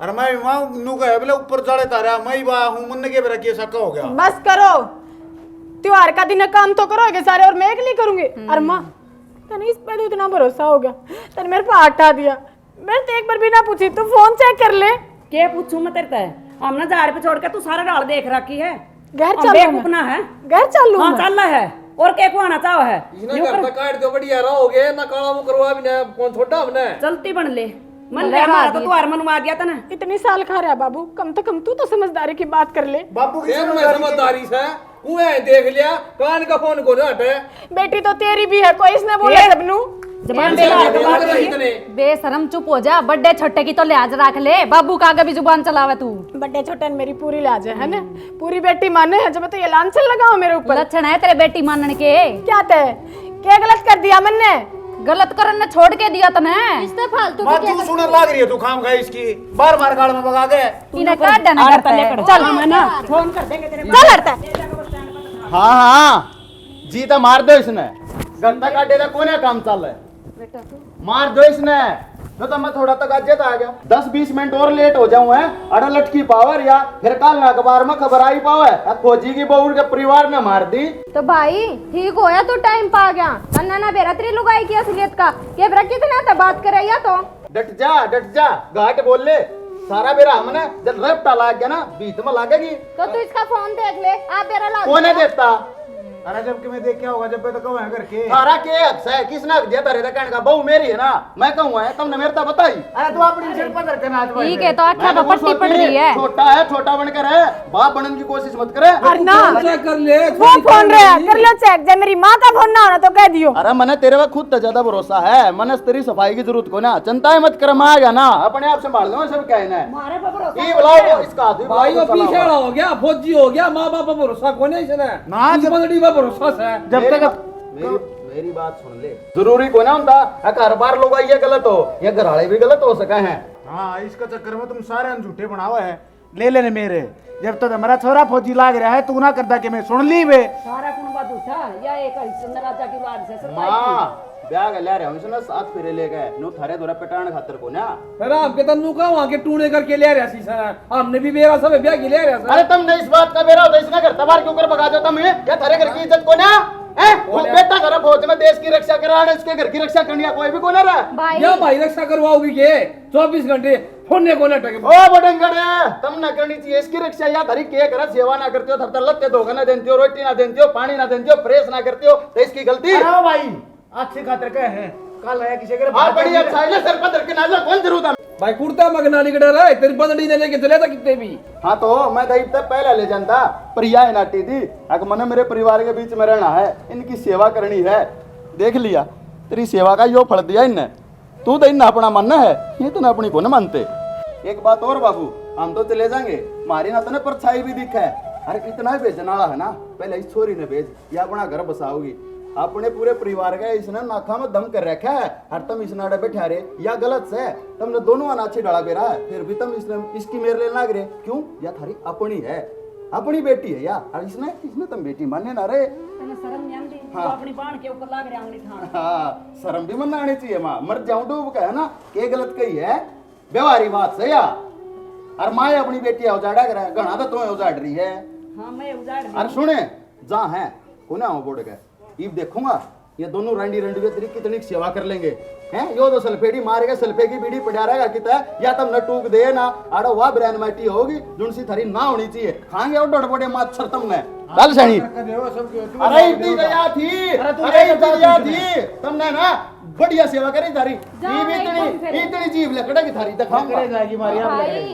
[SPEAKER 5] अरे मैं वहां नु गए बोले ऊपर चढ़े तारा, मैं बा हूं मन के बेरा के सका हो गया।
[SPEAKER 2] बस करो, त्योहार का दिन काम तो करोगे सारे और मैं अकेली करूंगी। अरे माँ तने इस पे तो इतना भरोसा हो गया, तने मेरे पे हटा दिया। मैं तो एक बार भी ना पूछी, तू फोन चेक कर ले।
[SPEAKER 3] के पूछूं मैं तेरे ते, हमने झाड़ पे छोड़ के तू सारा डाल देख रखी है।
[SPEAKER 2] घर
[SPEAKER 3] अब
[SPEAKER 2] चल
[SPEAKER 3] बेवकूफना है,
[SPEAKER 2] घर चल लूं
[SPEAKER 3] हाँ
[SPEAKER 2] मैं।
[SPEAKER 3] चल रहा है और के को आना चाहो है।
[SPEAKER 8] इसने घर पे काट दो बढ़िया रहोगे ना, काला मुंह करवा भी ना, कौन छोटा हमने
[SPEAKER 3] चलती बन ले मन ले हमारा तो त्योहार मनवा गया था ना।
[SPEAKER 2] इतनी साल खा रहा है बाबू, कम से कम तू तो समझदारी की बात कर ले।
[SPEAKER 5] बापू की
[SPEAKER 8] देख मैं समझदारी से कुएं देख लिया, कान का फोन को ना हटे।
[SPEAKER 2] बेटी तो तेरी भी है, कोई इसने बोला सबनू।
[SPEAKER 3] जबान पे बात कर
[SPEAKER 8] इतने
[SPEAKER 7] बेशरम चुप हो जा, बड्डे छोटे की तो लिहाज रख ले, बाबू का आगे भी जुबान चलावे तू।
[SPEAKER 2] बड़े छोटे मेरी पूरी लाज है ना, पूरी बेटी माने है। जब तो ये लांछन लगाओ मेरे ऊपर।
[SPEAKER 7] लक्षण है तेरे बेटी मानने के।
[SPEAKER 2] क्या तय, क्या गलत कर दिया मैंने?
[SPEAKER 7] गलत करन ने छोड़ के दिया तने।
[SPEAKER 6] इससे फालतू
[SPEAKER 5] बात तू सुनने लग रही है, तू खाम खाई इसकी बार बार गाल में भगा गए।
[SPEAKER 7] इन्हें काट देना करता है।
[SPEAKER 3] चल मैं ना फोन कर देंगे तेरे
[SPEAKER 2] क्या लड़ता है?
[SPEAKER 1] हाँ जीता मार दो इसने, घंटा काटे था कोने काम चल रहा है, मार दो इसने। तो मैं थोड़ा तक अजय आ गया, 10-20 मिनट और लेट हो जाऊं है। अरे लटकी पावर या फिर कल ना अखबार में खबर आई पावे खोजी की बहू के परिवार ने मार दी।
[SPEAKER 6] तो भाई ठीक होया तू टाइम पा गया, अन्ना ना बेरा तेरी लुगाई की असलियत का ये बरा कितना था बात करे या तो
[SPEAKER 1] डट जा घाट बोल ले। सारा बेरा हमने जब रेपटा लाग गया ना बीच में लागेगी।
[SPEAKER 6] तो तू इसका फोन देख ले, आप बेरा ला
[SPEAKER 1] कौन है देता?
[SPEAKER 5] अरे जब कि मैं देख क्या होगा, जब पे तो कहो है करके।
[SPEAKER 1] सारा के हक है, किसने दिया तारे कहने का बहू मेरी है ना, मैं कहूँ है तुमने मेरे तो बताई।
[SPEAKER 5] अरे तू अपनी सिर पर करके नाच भाई।
[SPEAKER 7] ठीक है तो अच्छा तो पट्टी पड़ रही है।
[SPEAKER 1] छोटा है, छोटा बनकर है, बाप बनने की कोशिश मत करे।
[SPEAKER 2] अरे ना
[SPEAKER 8] चेक कर ले
[SPEAKER 2] वो फोन रहा है, कर लो चेक। जब मेरी माँ का फोन ना होना तो कह दियो।
[SPEAKER 1] अरे मैंने तेरे पे खुद तो ज्यादा भरोसा है, मैंने तेरी सफाई की जरूरत को ना, चिंता ही मत कर, मैं आ गया ना, अपने आप संभाल लो सब क्या है ना।
[SPEAKER 3] हमारे पे भरोसा
[SPEAKER 1] ये बुलाओ इसका हाथ भी
[SPEAKER 8] भाई वो
[SPEAKER 1] बुलाओ,
[SPEAKER 8] पीछे हो गया, फौजी हो गया, माँ बाप पर भरोसा कोने इसने
[SPEAKER 5] ना
[SPEAKER 8] इस बंदड़ी पर भरोसा से।
[SPEAKER 5] जब तक
[SPEAKER 1] मेरी बात सुन ले, जरूरी को ना होता हर बार लोग ये गलत हो, ये घराड़े भी गलत हो सके हैं।
[SPEAKER 5] हाँ इसका चक्कर में तुम सारे झूठे बनावा है। ले लेने मेरे जब तो हमारा छोरा फौजी लाग रहा है तू ना करता कि मैं सुन ली वे
[SPEAKER 3] सारा कुनबा दूठा या एक हरिश्चंद्र राजा की औलाद से सरताई
[SPEAKER 1] माँ ब्याह का ले रहे हूँ इसने साथ फिरे ले गए नो थारे दोरा पेटान खातर को ना
[SPEAKER 8] सर आपके तन्नू का वहां के टूने करके ले रहा सी सर हमने भी बेरा सब ब्याह की ले रहा सर
[SPEAKER 1] अरे तुम नहीं इस बात का बेरा होता इसने घर तबार क्यों कर भगा दो तुम या थारे घर की इज्जत को ना है वो बेटा घर फौज में देश की रक्षा करा रहा है इसके घर की रक्षा करनी कोई भी को ना रहा
[SPEAKER 6] भाई
[SPEAKER 8] या भाई रक्षा करवाओगी के 24 घंटे फोन को ना टके
[SPEAKER 1] ओ बटंगड़े तुम ना करनी चाहिए इसकी रक्षा या थारी के कर सेवा ना करते हो थर लत्ते धोखा ना देते हो रोटी ना देते हो पानी ना देते हो प्रेस ना करते हो तो इसकी गलती
[SPEAKER 5] हाँ भाई अच्छी खातिर कहे हैं कल आया किसी के
[SPEAKER 1] हाँ बड़ी अच्छा है सर पत्थर के नाला कौन जरूरत है
[SPEAKER 8] भाई कुर्ता मगना निकल रहा है तेरी बंदड़ी ने लेके चले था कितने भी
[SPEAKER 1] हाँ तो मैं दही तक पहले ले जानता पर यह नाटी थी अगर मैंने मेरे परिवार के बीच में रहना है इनकी सेवा करनी है देख लिया तेरी सेवा का यो फल दिया इनने तू तो इन्हें अपना मानना है ये तो ना अपनी को न मानते एक बात और बाबू हम तो चले जाएंगे हमारी ना तो ना परछाई भी दिखा है अरे इतना ही भेजने वाला है ना पहले इस छोरी ने भेज ये अपना घर बसाओगी अपने पूरे परिवार का इसने नाखा में दम कर रखा है हर तुम इस नाड़े पे ठहरे या गलत से तुमने दोनों अनाछी डाला बेरा है फिर भी तुम इसकी मेरे लेना लग रहे क्यों या थारी अपनी है अपनी बेटी है या और इसने इसने तुम बेटी मानने ना रे
[SPEAKER 3] तने शर्म नहीं आंदी
[SPEAKER 1] हाँ।
[SPEAKER 3] तो अपनी बाण के ऊपर लाग रे आंगली ठाण
[SPEAKER 1] हाँ शर्म भी मनना आनी चाहिए माँ मर जाऊं डूब का है ना के गलत कही है व्यवहारी बात से या और माँ अपनी बेटी उजाड़ा करे घना तो तुम्हें उजाड़ रही है
[SPEAKER 3] हां मैं उजाड़
[SPEAKER 1] अरे सुने जहाँ है कोने आओ बोर्ड के ईब देखूंगा ये दोनों रंडी रंडी तेरी कितनी सेवा कर लेंगे हैं यो तो सल्फेडी मारेगा सल्फे की बीड़ी पड़ा रहेगा कितना या तब न टूक दे ना आड़ो वाह ब्रांड माटी होगी जुनसी थरी ना होनी चाहिए खाएंगे और डोडबोडे मच्छर तुमने डाल सही अरे इतनी दया थी अरे इतनी दया थी तुमने ना बढ़िया सेवा करी थारी इतनी इतनी जीव लकड़ा की थारी दिखाऊंगा
[SPEAKER 5] जाएगी मारी आप
[SPEAKER 6] भाई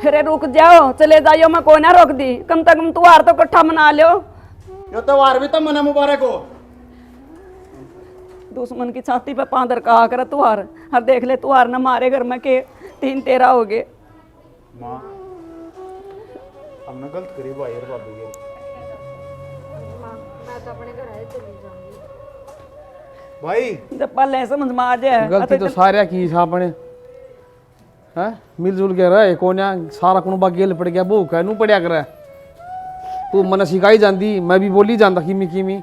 [SPEAKER 3] अरे रुक जाओ चले जाइयो मैं कोई ना रोक दी कम से कम त्योहार तो इकट्ठा मना लो
[SPEAKER 1] यो त्योहार भी तो मना मुबारक हो
[SPEAKER 3] दुश्मन की छाती पे पांदर कहा कर त्योहार हर देख ले त्योहार न मारे घर में के 3-13 हो गए
[SPEAKER 5] माँ हमने गलत करी भाई और भाभी के
[SPEAKER 6] मैं तो अपने घर आए चली जाऊंगी
[SPEAKER 5] भाई
[SPEAKER 3] जब पहले समझ में आ जाए
[SPEAKER 9] गलती तो सारे की था अपने हैं मिलजुल के रहे कोन्या सारा कुनबा गेल पड़ गया भूख है नू पड़िया करे तू मन सिखाई जाती मैं भी बोली जाता किमी किमी